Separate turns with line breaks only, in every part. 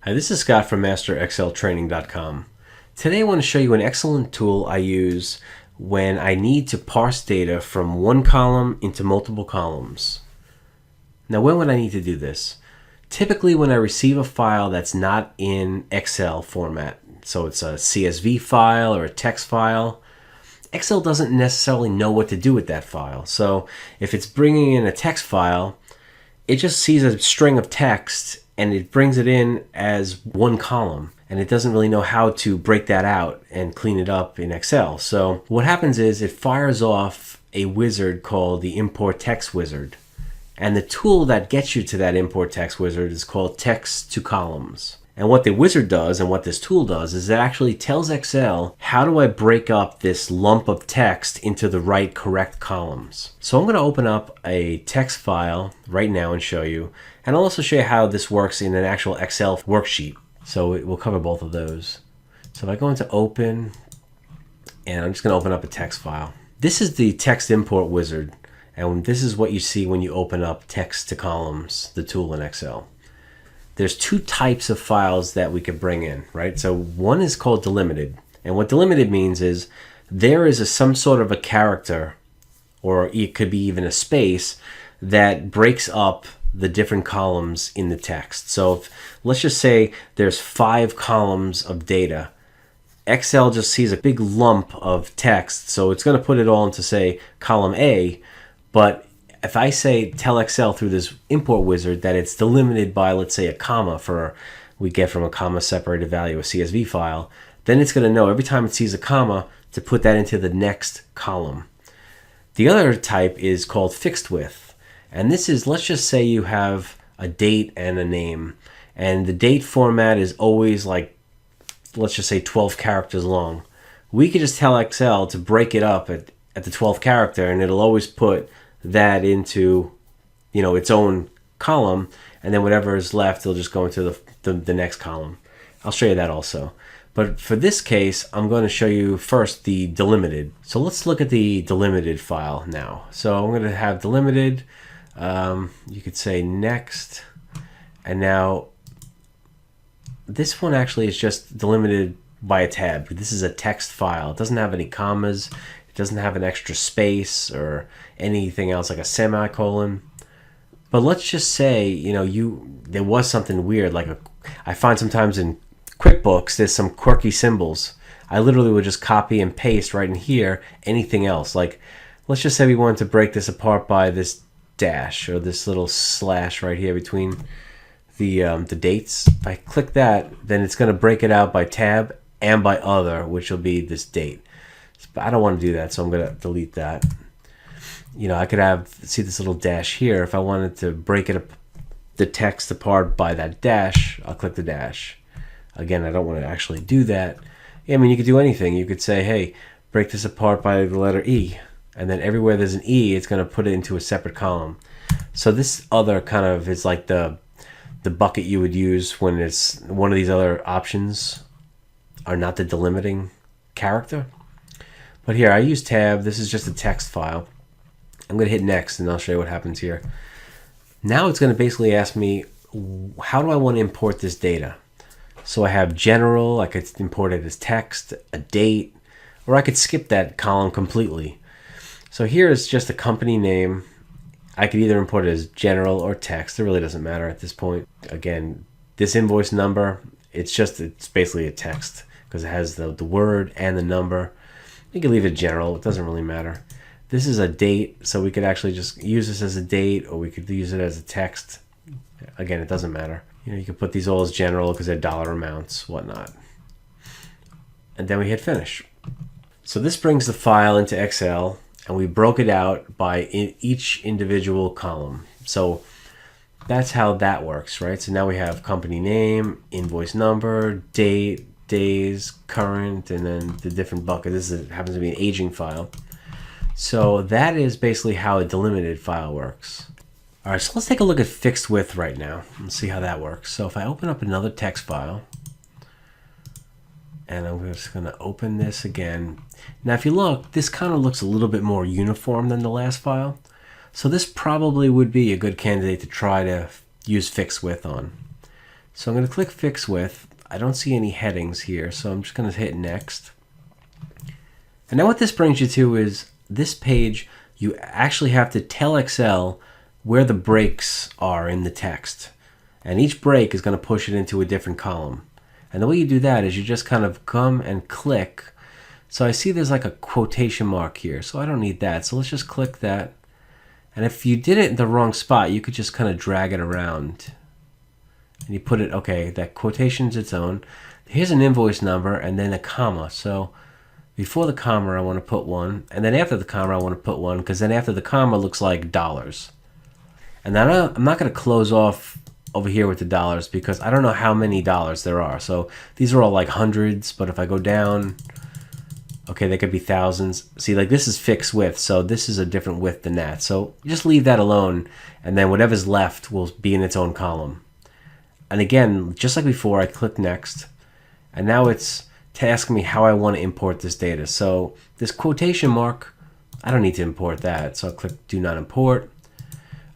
Hi, this is Scott from MasterExcelTraining.com. Today I want to show you an excellent tool I use when I need to parse data from one column into multiple columns. Now, when would I need to do this? Typically when I receive a file that's not in Excel format, so it's a CSV file or a text file. Excel doesn't necessarily know what to do with that file. So if it's bringing in a text file, it just sees a string of text and it brings it in as one column, and it doesn't really know how to break that out and clean it up in Excel. So what happens is it fires off a wizard called the Import Text Wizard, and the tool that gets you to that Import Text Wizard is called Text to Columns. And what the wizard does and what this tool does is it actually tells Excel, how do I break up this lump of text into the right correct columns? So I'm going to open up a text file right now and show you. And I'll also show you how this works in an actual Excel worksheet. So we'll cover both of those. So if I go into Open, and I'm just going to open up a text file. This is the Text Import Wizard. And this is what you see when you open up Text to Columns, the tool in Excel. There's two types of files that we could bring in, right? So one is called delimited. And what delimited means is there is some sort of a character, or it could be even a space, that breaks up the different columns in the text. So let's just say there's 5 columns of data. Excel just sees a big lump of text, so it's going to put it all into, say, column A, but if I say tell Excel through this import wizard that it's delimited by, let's say, a comma, for we get from a comma separated value, a CSV file, then it's going to know every time it sees a comma to put that into the next column. The other type is called fixed with, and this is, let's just say you have a date and a name, and the date format is always like, let's just say 12 characters long. We could just tell Excel to break it up at the 12th character, and it'll always put that into, its own column, and then whatever is left, it'll just go into the next column. I'll show you that also. But for this case, I'm going to show you first the delimited. So let's look at the delimited file now. So I'm going to have delimited. You could say next, and now this one actually is just delimited by a tab. This is a text file. It doesn't have any commas. It doesn't have an extra space or anything else like a semicolon. But let's just say, there was something weird. I find sometimes in QuickBooks, there's some quirky symbols. I literally would just copy and paste right in here anything else. Like, let's just say we wanted to break this apart by this dash or this little slash right here between the dates. If I click that, then it's going to break it out by tab and by other, which will be this date. But I don't want to do that, so I'm going to delete that. I could see this little dash here. If I wanted to break the text apart by that dash, I'll click the dash. Again, I don't want to actually do that. I mean, you could do anything. You could say, hey, break this apart by the letter E. And then everywhere there's an E, it's going to put it into a separate column. So this other kind of is like the bucket you would use when it's one of these other options are not the delimiting character. But here, I use tab. This is just a text file. I'm going to hit next, and I'll show you what happens here. Now it's going to basically ask me, how do I want to import this data? So I have general. I could import it as text, a date, or I could skip that column completely. So here is just a company name. I could either import it as general or text. It really doesn't matter at this point. Again, this invoice number, it's basically a text because it has the word and the number. You can leave it general. It doesn't really matter. This is a date, so we could actually just use this as a date, or we could use it as a text. Again, it doesn't matter. You can put these all as general because they're dollar amounts, whatnot. And then we hit finish. So this brings the file into Excel, and we broke it out by each individual column. So that's how that works, right? So now we have company name, invoice number, date, days, current, and then the different bucket. Happens to be an aging file. So that is basically how a delimited file works. All right, so let's take a look at fixed with right now and see how that works. So if I open up another text file, and I'm just going to open this again. Now if you look, this kind of looks a little bit more uniform than the last file. So this probably would be a good candidate to try to use fixed with on. So I'm going to click Fix With. I don't see any headings here, so I'm just going to hit Next. And now what this brings you to is this page, you actually have to tell Excel where the breaks are in the text. And each break is going to push it into a different column. And the way you do that is you just kind of come and click. So I see there's like a quotation mark here, so I don't need that. So let's just click that. And if you did it in the wrong spot, you could just kind of drag it around. And you put it, okay, that quotation's its own. Here's an invoice number and then a comma. So before the comma, I want to put 1. And then after the comma, I want to put 1, because then after the comma looks like dollars. And then I'm not going to close off over here with the dollars because I don't know how many dollars there are. So these are all like hundreds, but if I go down, okay, they could be thousands. See, like this is fixed width, so this is a different width than that. So just leave that alone, and then whatever's left will be in its own column. And again, just like before, I click Next, and now it's to ask me how I want to import this data. So this quotation mark, I don't need to import that, so I'll click Do Not Import.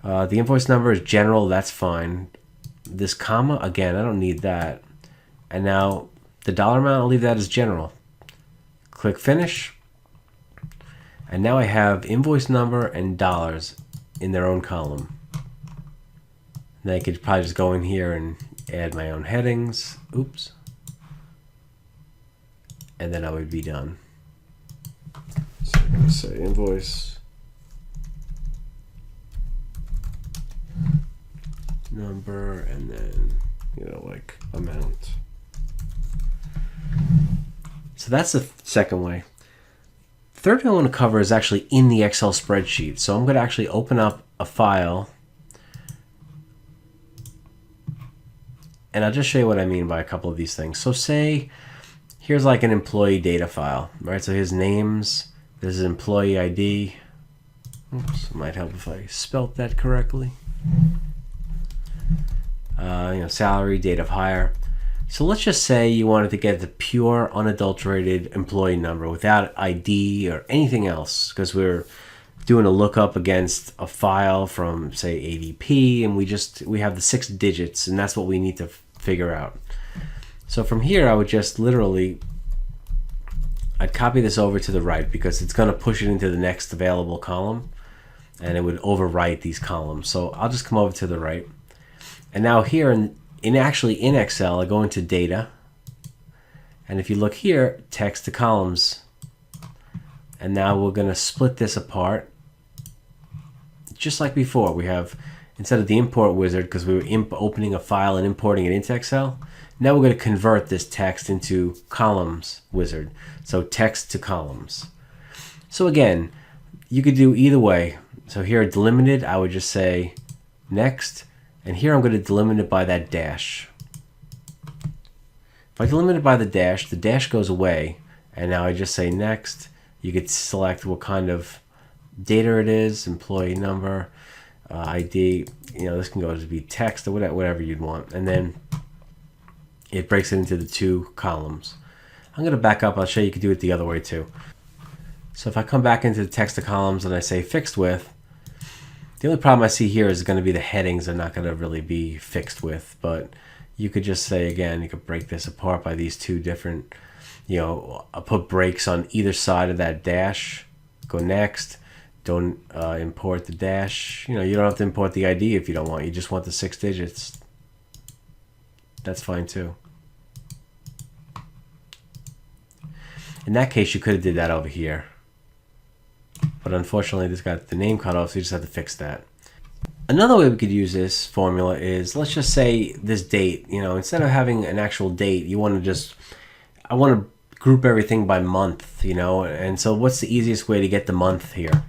The invoice number is general, that's fine. This comma, again, I don't need that. And now the dollar amount, I'll leave that as general. Click Finish. And now I have invoice number and dollars in their own column. And I could probably just go in here and add my own headings. Oops. And then I would be done. So I'm going to say invoice number and then, like amount. So that's the second way. Third thing I want to cover is actually in the Excel spreadsheet. So I'm going to actually open up a file, and I'll just show you what I mean by a couple of these things. So say here's like an employee data file, right? So his names, this is employee ID. Oops, it might help if I spelt that correctly. Salary, date of hire. So let's just say you wanted to get the pure, unadulterated employee number without ID or anything else, because we're doing a lookup against a file from, say, ADP, and we have the 6 digits, and that's what we need to figure out. So from here, I would just literally, I'd copy this over to the right because it's going to push it into the next available column, and it would overwrite these columns. So I'll just come over to the right. And now here in Excel, I go into data, and if you look here, text to columns, and now we're going to split this apart just like before. We have, instead of the import wizard, because we were opening a file and importing it into Excel, now we're going to convert this text into columns wizard. So text to columns. So again, you could do either way. So here at delimited, I would just say next. And here I'm going to delimit it by that dash. If I delimit it by the dash goes away. And now I just say next. You could select what kind of data it is, employee number, ID. This can go to be text or whatever you'd want. And then it breaks it into the 2 columns. I'm going to back up. I'll show you can do it the other way too. So if I come back into the text to columns and I say fixed with, the only problem I see here is going to be the headings are not going to really be fixed with, but you could just say, again, you could break this apart by these 2 different, I'll put breaks on either side of that dash, go next, don't import the dash. You don't have to import the ID if you don't want, you just want the 6 digits. That's fine too. In that case, you could have did that over here. But unfortunately, this got the name cut off, so you just have to fix that. Another way we could use this formula is, let's just say this date, instead of having an actual date, I want to group everything by month, and so what's the easiest way to get the month here?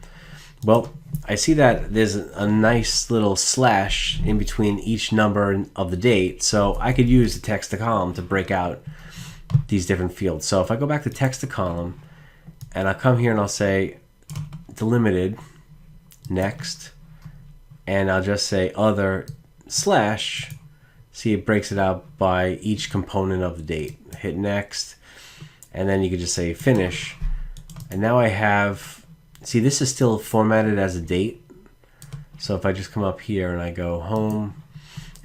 Well, I see that there's a nice little slash in between each number of the date, so I could use the text to column to break out these different fields. So if I go back to text to column, and I'll come here and I'll say delimited, next, and I'll just say other slash, see it breaks it out by each component of the date. Hit next, and then you could just say finish, and now I have, see this is still formatted as a date. So if I just come up here and I go home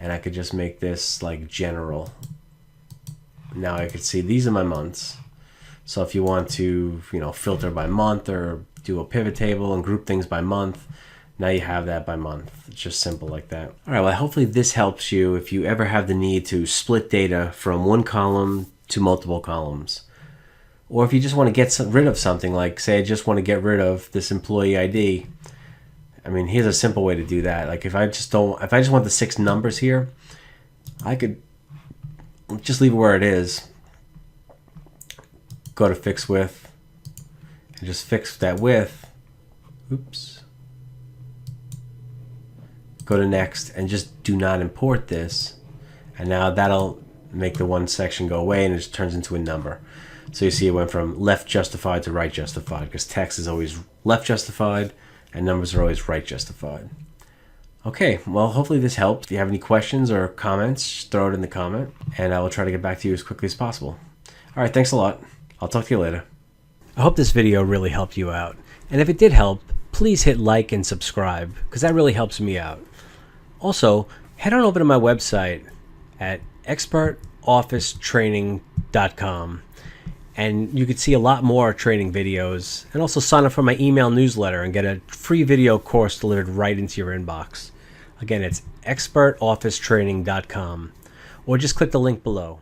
and I could just make this like general. Now I could see these are my months. So if you want to, filter by month or do a pivot table and group things by month, now you have that by month. It's just simple like that. All right, well, hopefully this helps you if you ever have the need to split data from one column to multiple columns. Or if you just want to get rid of something, like say I just want to get rid of this employee ID. I mean, here's a simple way to do that. Like if I just want the 6 numbers here, I could just leave it where it is. Go to fix with and just fix that with. Oops. Go to next and just do not import this. And now that'll make the one section go away and it just turns into a number. So you see it went from left justified to right justified, because text is always left justified and numbers are always right justified. Okay, well, hopefully this helped. If you have any questions or comments, throw it in the comment and I will try to get back to you as quickly as possible. All right, thanks a lot. I'll talk to you later. I hope this video really helped you out. And if it did help, please hit like and subscribe, because that really helps me out. Also, head on over to my website at expertofficetraining.com and you can see a lot more training videos, and also sign up for my email newsletter and get a free video course delivered right into your inbox. Again, it's expertofficetraining.com, or just click the link below.